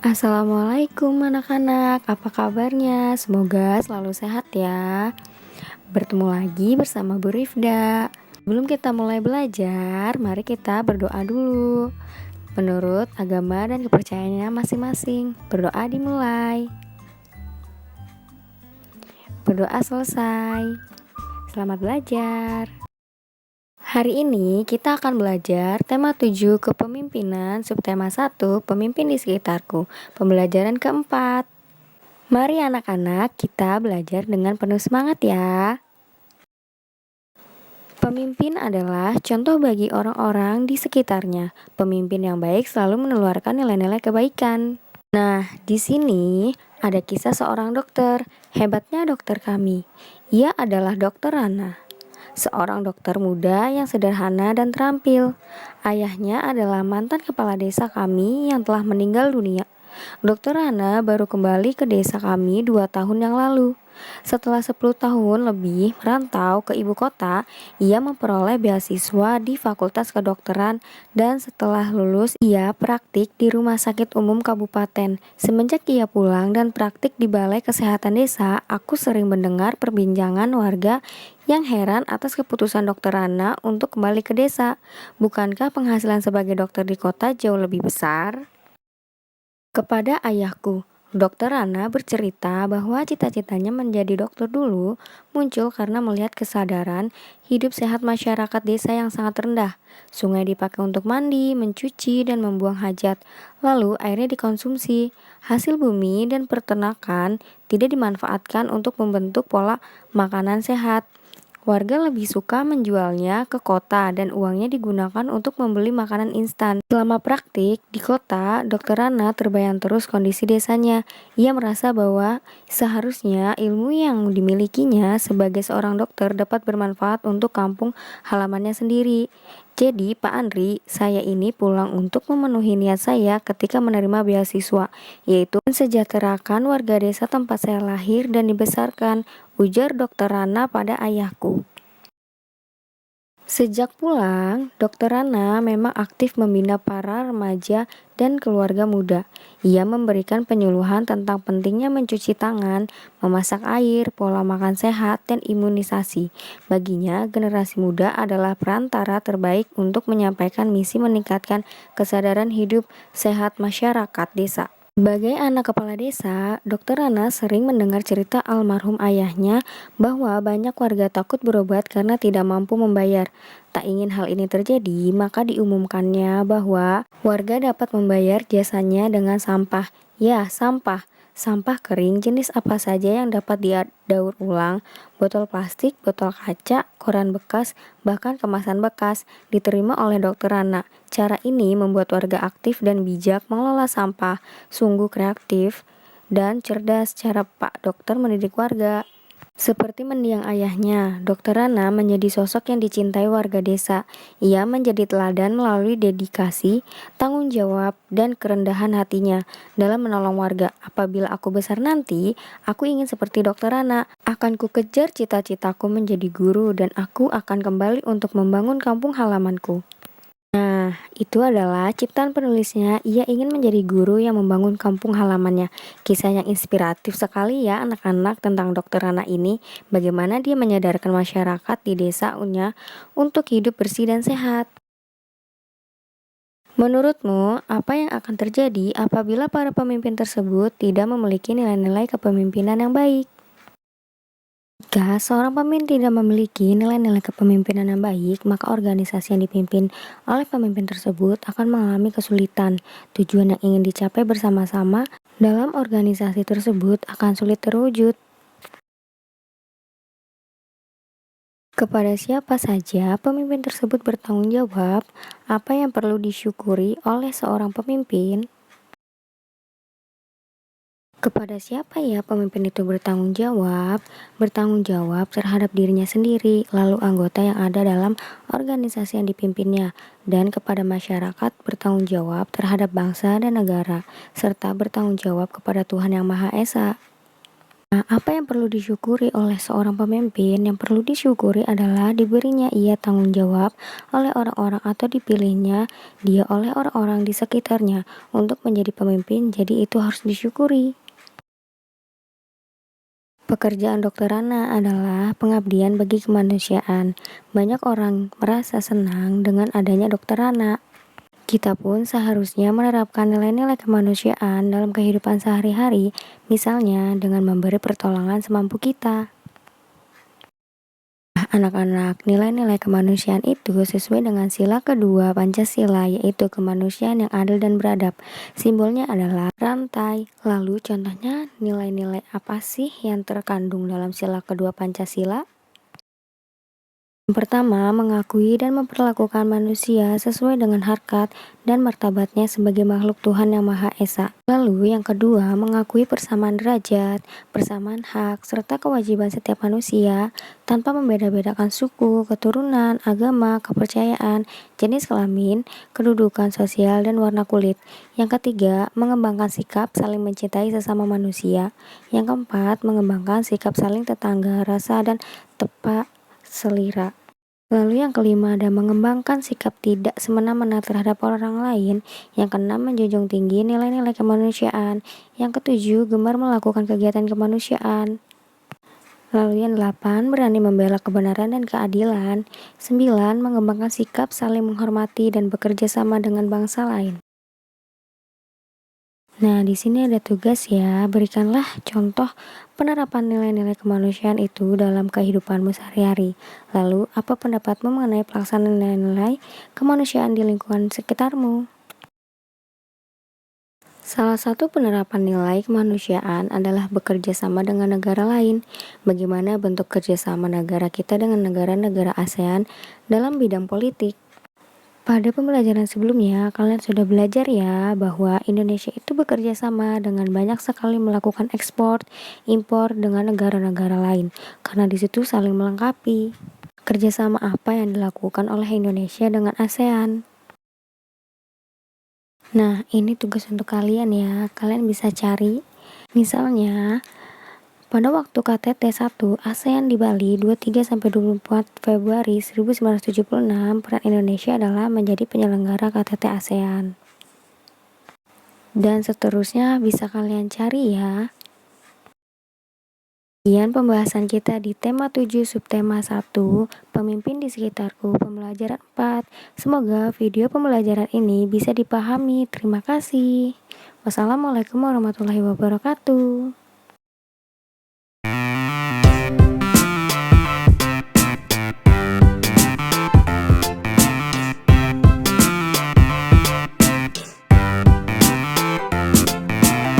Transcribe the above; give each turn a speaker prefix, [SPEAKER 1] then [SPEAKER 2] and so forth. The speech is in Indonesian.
[SPEAKER 1] Assalamualaikum anak-anak, apa kabarnya? Semoga selalu sehat ya. Bertemu lagi bersama Bu Rifda. Sebelum kita mulai belajar, mari kita berdoa dulu. Menurut agama dan kepercayaannya masing-masing, berdoa dimulai. Berdoa selesai. Selamat belajar. Hari ini kita akan belajar tema 7 kepemimpinan, subtema 1 pemimpin di sekitarku, pembelajaran keempat. Mari anak-anak kita belajar dengan penuh semangat ya. Pemimpin adalah contoh bagi orang-orang di sekitarnya. Pemimpin yang baik selalu menularkan nilai-nilai kebaikan. Nah, di sini ada kisah seorang dokter. Hebatnya dokter kami. Ia adalah Dokter Rana. Seorang dokter muda yang sederhana dan terampil. Ayahnya adalah mantan kepala desa kami yang telah meninggal dunia. Dokter Rana baru kembali ke desa kami 2 tahun yang lalu. Setelah 10 tahun lebih merantau ke ibu kota, ia memperoleh beasiswa di Fakultas Kedokteran dan setelah lulus ia praktik di Rumah Sakit Umum Kabupaten. Semenjak ia pulang dan praktik di Balai Kesehatan Desa, aku sering mendengar perbincangan warga yang heran atas keputusan Dokter Rana untuk kembali ke desa. Bukankah penghasilan sebagai dokter di kota jauh lebih besar? Kepada ayahku, Dokter Rana bercerita bahwa cita-citanya menjadi dokter dulu muncul karena melihat kesadaran hidup sehat masyarakat desa yang sangat rendah. Sungai dipakai untuk mandi, mencuci, dan membuang hajat. Lalu airnya dikonsumsi. Hasil bumi dan peternakan tidak dimanfaatkan untuk membentuk pola makanan sehat. Warga lebih suka menjualnya ke kota dan uangnya digunakan untuk membeli makanan instan. Selama praktik di kota, Dokter Rana terbayang terus kondisi desanya. Ia merasa bahwa seharusnya ilmu yang dimilikinya sebagai seorang dokter dapat bermanfaat untuk kampung halamannya sendiri. Jadi, Pak Andri, saya ini pulang untuk memenuhi niat saya ketika menerima beasiswa, yaitu mensejahterakan warga desa tempat saya lahir dan dibesarkan, ujar Dokter Rana pada ayahku. Sejak pulang, Dokter Rana memang aktif membina para remaja dan keluarga muda. Ia memberikan penyuluhan tentang pentingnya mencuci tangan, memasak air, pola makan sehat, dan imunisasi. Baginya, generasi muda adalah perantara terbaik untuk menyampaikan misi meningkatkan kesadaran hidup sehat masyarakat desa. Sebagai anak kepala desa, Dokter Rana sering mendengar cerita almarhum ayahnya bahwa banyak warga takut berobat karena tidak mampu membayar. Tak ingin hal ini terjadi, maka diumumkannya bahwa warga dapat membayar jasanya dengan sampah. Ya, sampah. Sampah kering jenis apa saja yang dapat didaur ulang, botol plastik, botol kaca, koran bekas, bahkan kemasan bekas, diterima oleh Dokter Rana. Cara ini membuat warga aktif dan bijak mengelola sampah. Sungguh kreatif dan cerdas cara Pak Dokter mendidik warga. Seperti mendiang ayahnya, Dokter Rana menjadi sosok yang dicintai warga desa. Ia menjadi teladan melalui dedikasi, tanggung jawab, dan kerendahan hatinya dalam menolong warga. Apabila aku besar nanti, aku ingin seperti Dokter Rana. Akan ku kejar cita-citaku menjadi guru dan aku akan kembali untuk membangun kampung halamanku. Nah, itu adalah ciptaan penulisnya. Ia ingin menjadi guru yang membangun kampung halamannya. Kisah yang inspiratif sekali ya anak-anak tentang Dokter Rana ini. Bagaimana dia menyadarkan masyarakat di desanya untuk hidup bersih dan sehat. Menurutmu, apa yang akan terjadi apabila para pemimpin tersebut tidak memiliki nilai-nilai kepemimpinan yang baik? Jika seorang pemimpin tidak memiliki nilai-nilai kepemimpinan yang baik, maka organisasi yang dipimpin oleh pemimpin tersebut akan mengalami kesulitan. Tujuan yang ingin dicapai bersama-sama dalam organisasi tersebut akan sulit terwujud. Kepada siapa saja pemimpin tersebut bertanggung jawab, apa yang perlu disyukuri oleh seorang pemimpin? Kepada siapa ya pemimpin itu bertanggung jawab? Bertanggung jawab terhadap dirinya sendiri, lalu anggota yang ada dalam organisasi yang dipimpinnya, dan kepada masyarakat bertanggung jawab terhadap bangsa dan negara, serta bertanggung jawab kepada Tuhan Yang Maha Esa. Nah, apa yang perlu disyukuri oleh seorang pemimpin? Yang perlu disyukuri adalah diberinya ia tanggung jawab oleh orang-orang atau dipilihnya dia oleh orang-orang di sekitarnya untuk menjadi pemimpin, jadi itu harus disyukuri. Pekerjaan dokter Rana adalah pengabdian bagi kemanusiaan. Banyak orang merasa senang dengan adanya dokter Rana. Kita pun seharusnya menerapkan nilai-nilai kemanusiaan dalam kehidupan sehari-hari, misalnya dengan memberi pertolongan semampu kita. Anak-anak, nilai-nilai kemanusiaan itu sesuai dengan sila kedua Pancasila, yaitu kemanusiaan yang adil dan beradab. Simbolnya adalah rantai. Lalu contohnya nilai-nilai apa sih yang terkandung dalam sila kedua Pancasila? Yang pertama, mengakui dan memperlakukan manusia sesuai dengan harkat dan martabatnya sebagai makhluk Tuhan yang Maha Esa. Lalu yang kedua, mengakui persamaan derajat, persamaan hak, serta kewajiban setiap manusia tanpa membeda-bedakan suku, keturunan, agama, kepercayaan, jenis kelamin, kedudukan sosial, dan warna kulit. Yang ketiga, mengembangkan sikap saling mencintai sesama manusia. Yang keempat, mengembangkan sikap saling tetangga, rasa, dan tepat selera. Lalu yang kelima ada mengembangkan sikap tidak semena-mena terhadap orang lain. Yang keenam menjunjung tinggi nilai-nilai kemanusiaan. Yang ketujuh gemar melakukan kegiatan kemanusiaan. Lalu yang delapan berani membela kebenaran dan keadilan. Sembilan mengembangkan sikap saling menghormati dan bekerja sama dengan bangsa lain. Nah, di sini ada tugas ya, berikanlah contoh penerapan nilai-nilai kemanusiaan itu dalam kehidupanmu sehari-hari. Lalu, apa pendapatmu mengenai pelaksanaan nilai-nilai kemanusiaan di lingkungan sekitarmu? Salah satu penerapan nilai kemanusiaan adalah bekerja sama dengan negara lain. Bagaimana bentuk kerjasama negara kita dengan negara-negara ASEAN dalam bidang politik? Pada pembelajaran sebelumnya, kalian sudah belajar ya bahwa Indonesia itu bekerja sama dengan banyak sekali melakukan ekspor, impor dengan negara-negara lain, karena di situ saling melengkapi. Kerjasama apa yang dilakukan oleh Indonesia dengan ASEAN? Nah, ini tugas untuk kalian ya, kalian bisa cari. Misalnya, pada waktu KTT 1 ASEAN di Bali 23-24 Februari 1976, peran Indonesia adalah menjadi penyelenggara KTT ASEAN. Dan seterusnya bisa kalian cari ya. Sekian pembahasan kita di tema 7 subtema 1, pemimpin di sekitarku, pembelajaran 4. Semoga video pembelajaran ini bisa dipahami. Terima kasih. Wassalamualaikum warahmatullahi wabarakatuh.